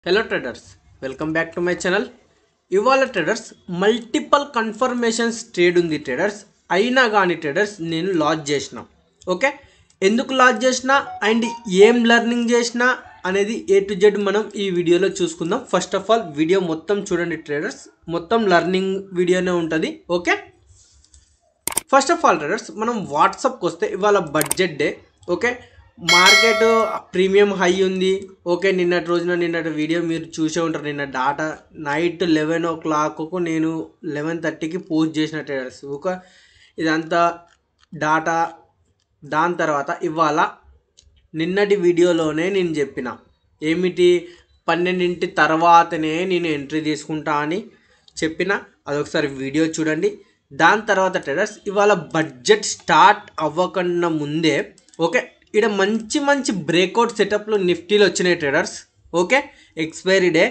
Hello traders, welcome back to my channel. ఇవాళ traders multiple confirmations trade ఉంది traders. అయినా కానీ ట్రేడర్స్ నేను లాస్ చేసిన. ఓకే, ఎందుకు లాస్ చేసిన అండ్ ఏం లెర్నింగ్ చేసిన అనేది ఏ టు జెడ్ మనం ఈ వీడియోలో చూసుకుందాం. ఫస్ట్ ఆఫ్ ఆల్ వీడియో మొత్తం చూడండి ట్రేడర్స్, మొత్తం లెర్నింగ్ వీడియోనే ఉంటుంది. Okay, first of all traders మనం వాట్సాప్కి వస్తే ఇవాళ budget day. Okay, market premium high ఉంది. ఓకే, నిన్నటి వీడియో మీరు చూసే ఉంటారు. నిన్న డాటా నైట్ 11 o'clockకు నేను 11:30కి పోస్ట్ చేసిన ట్రేడర్స్. ఓకే, ఇదంతా డాటా. దాని తర్వాత ఇవాళ నిన్నటి వీడియోలోనే నేను చెప్పిన ఏమిటి, 12 తర్వాతనే నేను ఎంట్రీ తీసుకుంటా అని చెప్పిన. అదొకసారి వీడియో చూడండి. దాని తర్వాత ట్రేడర్స్ ఇవాళ బడ్జెట్ స్టార్ట్ అవ్వకుండా ముందే ఓకే ఇక్కడ మంచి మంచి బ్రేక్అవుట్ సెటప్లు నిఫ్టీలో వచ్చినాయి traders. Okay, expiry day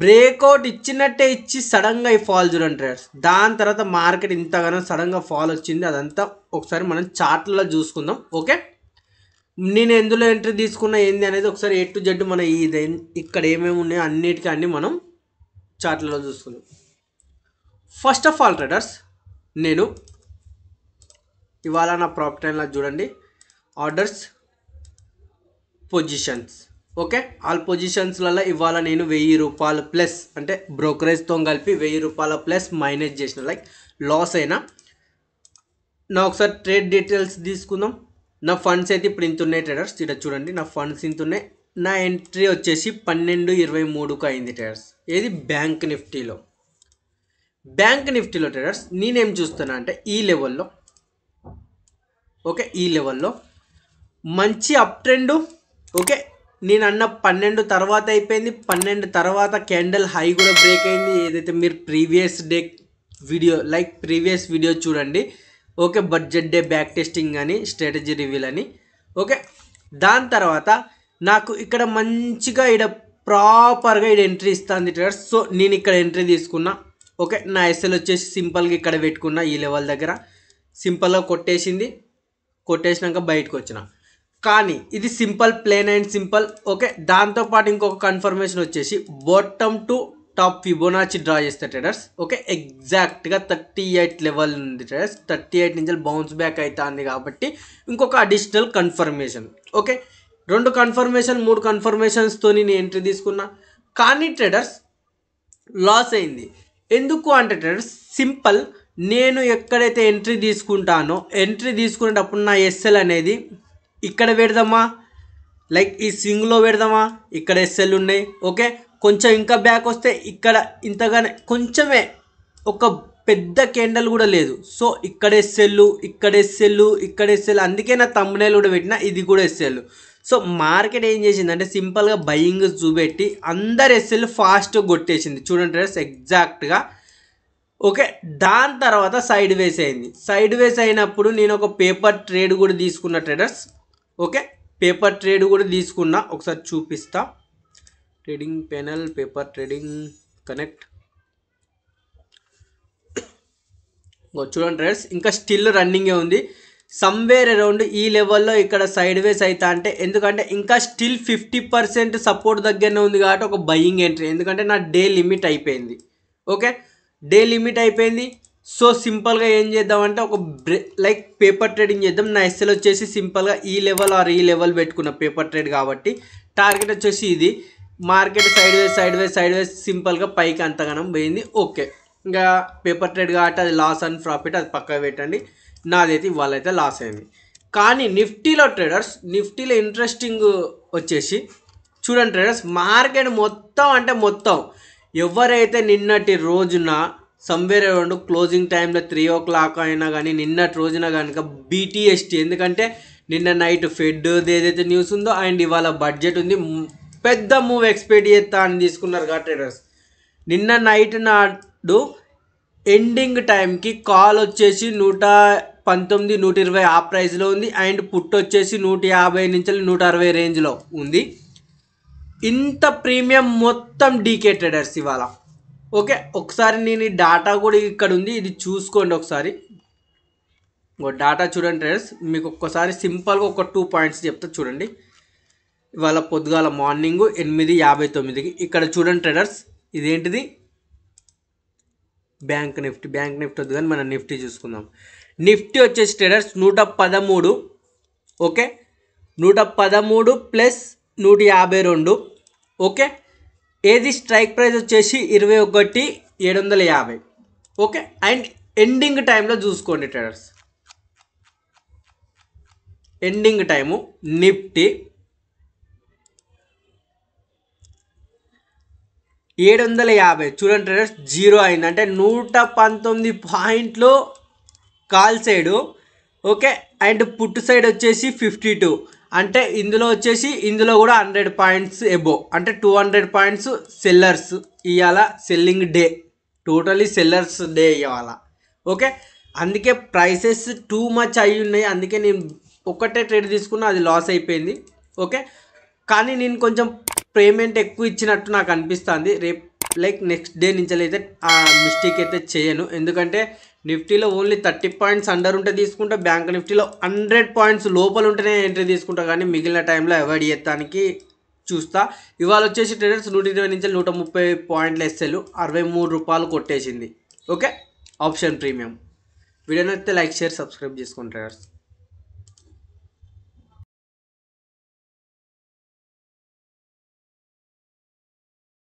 breakout ఇచ్చినట్టే ఇచ్చి సడన్గా ఈ ఫాల్ చూడండి ట్రేడర్స్. దాని తర్వాత మార్కెట్ ఇంతగానో సడన్గా ఫాల్ వచ్చింది. అదంతా ఒకసారి మనం చార్ట్లలో చూసుకుందాం. ఓకే, నేను ఎందులో ఎంట్రీ తీసుకున్నా ఏంది అనేది ఒకసారి ఏ టు జెడ్ మన ఇది ఇక్కడ ఏమేమి ఉన్నాయో అన్నిటికీ అన్ని మనం చార్ట్లలో చూసుకుందాం. ఫస్ట్ ఆఫ్ ఆల్ ట్రేడర్స్ నేను ఇవాళ నా ప్రాఫిట్ అండ్ లాస్ చూడండి. Orders, positions. ఓకే, ఆల్ పొజిషన్స్లలో ఇవాళ నేను 1000 రూపాయలు ప్లస్ అంటే బ్రోకరేజ్తో కలిపి 1000 రూపాయల ప్లస్ మైనస్ చేసిన, లైక్ లాస్ అయినా. నా ఒకసారి ట్రేడ్ డీటెయిల్స్ తీసుకుందాం. నా ఫండ్స్ అయితే ఇప్పుడు ఇంత ఉన్నాయి ట్రేడర్స్. ఇక్కడ చూడండి నా ఫండ్స్ ఇంత ఉన్నాయి. నా ఎంట్రీ వచ్చేసి 12:23కు అయింది ట్రేడర్స్. ఏది బ్యాంక్ నిఫ్టీలో. బ్యాంక్ నిఫ్టీలో ట్రేడర్స్ నేనేం చూస్తున్నా అంటే ఈ లెవెల్లో, ఓకే ఈ లెవెల్లో మంచి అప్ ట్రెండ్. ఓకే, నేను అన్న 12 తర్వాత అయిపోయింది. 12 తర్వాత క్యాండిల్ హై కూడా బ్రేక్ అయింది. ఏదైతే మీరు previous day video previous video చూడండి. Okay, budget day back testing అని, స్ట్రాటజీ రివ్యూల్ అని. ఓకే, దాని తర్వాత నాకు ఇక్కడ మంచిగా ఇక్కడ ప్రాపర్గా ఇక్కడ ఎంట్రీ ఇస్తుంది ట్రేడర్స్. సో నేను ఇక్కడ ఎంట్రీ తీసుకున్నా. ఓకే, నా ఎస్ఎల్ వచ్చేసి సింపుల్గా ఇక్కడ పెట్టుకున్నా. ఈ లెవెల్ దగ్గర సింపుల్గా కొట్టేసినాక బయటకు వచ్చిన. కానీ ఇది simple, plain and simple. Okay, దాంతోపాటు ఇంకొక కన్ఫర్మేషన్ వచ్చేసి bottom to top Fibonacci draw చేస్తే ట్రేడర్స్. ఓకే, ఎగ్జాక్ట్గా 38 లెవెల్ ఉంది ట్రేడర్స్. 38 నుంచి బౌన్స్ బ్యాక్ అవుతుంది కాబట్టి ఇంకొక అడిషనల్ కన్ఫర్మేషన్. ఓకే, 2 కన్ఫర్మేషన్ 3 కన్ఫర్మేషన్స్తో నేను ఎంట్రీ తీసుకున్నా. కానీ ట్రేడర్స్ లాస్ అయింది. ఎందుకు అంటే ట్రేడర్స్ సింపుల్, నేను ఎక్కడైతే ఎంట్రీ తీసుకుంటానో ఎంట్రీ తీసుకునేటప్పుడు నా ఎస్ఎల్ అనేది ఇక్కడ పెడదామా, లైక్ ఈ స్వింగ్లో పెడదామా, ఇక్కడ ఎస్ఎల్ ఉన్నాయి. ఓకే, కొంచెం ఇంకా బ్యాక్ వస్తే ఇక్కడ ఇంతగానే కొంచెమే, ఒక పెద్ద క్యాండల్ కూడా లేదు. సో ఇక్కడ ఎస్ఎల్, ఇక్కడ ఎస్ఎల్, ఇక్కడ ఎస్ఎల్. అందుకే నా థంబ్నెయిల్ కూడా పెట్టిన, ఇది కూడా ఎస్ఎల్. సో మార్కెట్ ఏం చేసిందంటే సింపుల్గా బయింగ్ చూపెట్టి అందరు ఎస్ఎల్ ఫాస్ట్గా కొట్టేసింది చూడండి ట్రేడర్స్ ఎగ్జాక్ట్గా. ఓకే, దాని తర్వాత సైడ్ వేస్ అయింది. సైడ్ వేస్ అయినప్పుడు నేను ఒక పేపర్ ట్రేడ్ కూడా తీసుకున్న ట్రేడర్స్. ఓకే, పేపర్ ట్రేడ్ కూడా తీసుకున్నా. ఒకసారి చూపిస్తా. Trading panel, paper trading connect. చూడండి ట్రేడర్స్ ఇంకా స్టిల్ రన్నింగే ఉంది. సమ్వేర్ అరౌండ్ ఈ లెవెల్లో ఇక్కడ సైడ్ వేస్ అవుతా అంటే, ఎందుకంటే ఇంకా స్టిల్ 50% సపోర్ట్ దగ్గరనే ఉంది కాబట్టి ఒక బయింగ్ ఎంట్రీ. ఎందుకంటే నా డే లిమిట్ అయిపోయింది. ఓకే, డే లిమిట్ అయిపోయింది. సో సింపుల్గా ఏం చేద్దామంటే ఒక పేపర్ ట్రేడింగ్ చేద్దాం. నా ఎస్ఎల్ వచ్చేసి సింపుల్గా ఈ లెవెల్ ఆర్ ఈ లెవెల్ పెట్టుకున్న పేపర్ ట్రేడ్ కాబట్టి టార్గెట్ వచ్చేసి ఇది. మార్కెట్ సైడ్ వేస్ సింపుల్గా పైకి అంతగానం పోయింది. ఓకే, ఇంకా పేపర్ ట్రేడ్ కాబట్టి అది లాస్ అండ్ ప్రాఫిట్ అది పక్కకు పెట్టండి. నాదైతే ఇవాళైతే లాస్ అయింది. కానీ నిఫ్టీలో ట్రేడర్స్, నిఫ్టీలో ఇంట్రెస్టింగ్ వచ్చేసి చూడండి ట్రేడర్స్, మార్కెట్ మొత్తం అంటే మొత్తం ఎవరైతే నిన్నటి రోజున సమ్వేర్ అరౌండ్ క్లోజింగ్ టైంలో 3 o'clock అయినా కానీ నిన్నటి రోజున కనుక బీటీఎస్టీ, ఎందుకంటే నిన్న నైట్ ఫెడ్ ఏదైతే న్యూస్ ఉందో అండ్ ఇవాళ బడ్జెట్ ఉంది, పెద్ద మూవ్ ఎక్స్పెక్ట్ చేస్తా అని తీసుకున్నారు కదా ట్రేడర్స్. నిన్న నైట్ నాడు ఎండింగ్ టైంకి కాల్ వచ్చేసి 119, 120 ఆ ప్రైస్లో ఉంది. అండ్ పుట్ వచ్చేసి 150 నుంచి 160 రేంజ్లో ఉంది. ఇంత ప్రీమియం మొత్తం డీకే ట్రేడర్స్ ఇవాళ. ఓకే, ఒకసారి నేను ఈ డాటా కూడా ఇక్కడ ఉంది, ఇది చూసుకోండి ఒకసారి. డాటా చూడండి ట్రేడర్స్, మీకు ఒక్కసారి సింపుల్గా ఒక 2 పాయింట్స్ చెప్తా చూడండి. ఇవాళ పొద్దుగాల మార్నింగ్ 8:59కి. ఇక్కడ చూడండి ట్రేడర్స్, ఇదేంటిది బ్యాంక్ నిఫ్టీ వద్దు కానీ మనం నిఫ్టీ చూసుకుందాం. నిఫ్టీ వచ్చేసి ట్రేడర్స్ 113, ఓకే, 113 ప్లస్ 152, ఓకే. ఏది స్ట్రైక్ ప్రైస్ వచ్చేసి 21,750, ఓకే. అండ్ ఎండింగ్ టైంలో చూసుకోండి ట్రేడర్స్, ఎండింగ్ టైము నిఫ్టీ 750 చూడండి ట్రేడర్స్, 0 అయింది అంటే 119 పాయింట్లు call side, okay. And put side వచ్చేసి 52, అంటే ఇందులో కూడా 100 పాయింట్స్ ఎబో, అంటే 200 పాయింట్స్ సెల్లర్స్ ఇవాళ selling day, totally sellers day ఇవాళ, ఓకే. అందుకే ప్రైసెస్ టూ మచ్ అయి ఉన్నాయి, అందుకే నేను ఒకటే ట్రేడ్ తీసుకున్నా, అది లాస్ అయిపోయింది, ఓకే. కానీ నేను కొంచెం పేమెంట్ ఎక్కువ ఇచ్చినట్టు నాకు అనిపిస్తుంది. రేపు లైక్ నెక్స్ట్ డే నుంచి అయితే ఆ మిస్టేక్ అయితే చేయను, ఎందుకంటే నిఫ్టీలో ఓన్లీ 30 పాయింట్స్ అండర్ ఉంటే తీసుకుంటా, బ్యాంక్ నిఫ్టీలో 100 పాయింట్స్ లోపల ఉంటేనే ఎంట్రీ తీసుకుంటా, కానీ మిగిలిన టైంలో అవాయిడ్ చేయడానికి చూస్తా. ఇవాళ వచ్చేసి ట్రేడర్స్ 120 నుంచి 130 పాయింట్ల ఎస్ఎల్ 63 రూపాయలు కొట్టేసింది, ఓకే. Option premium. వీడియోని అయితే లైక్ షేర్ సబ్స్క్రైబ్ చేసుకోండి ట్రేడర్స్.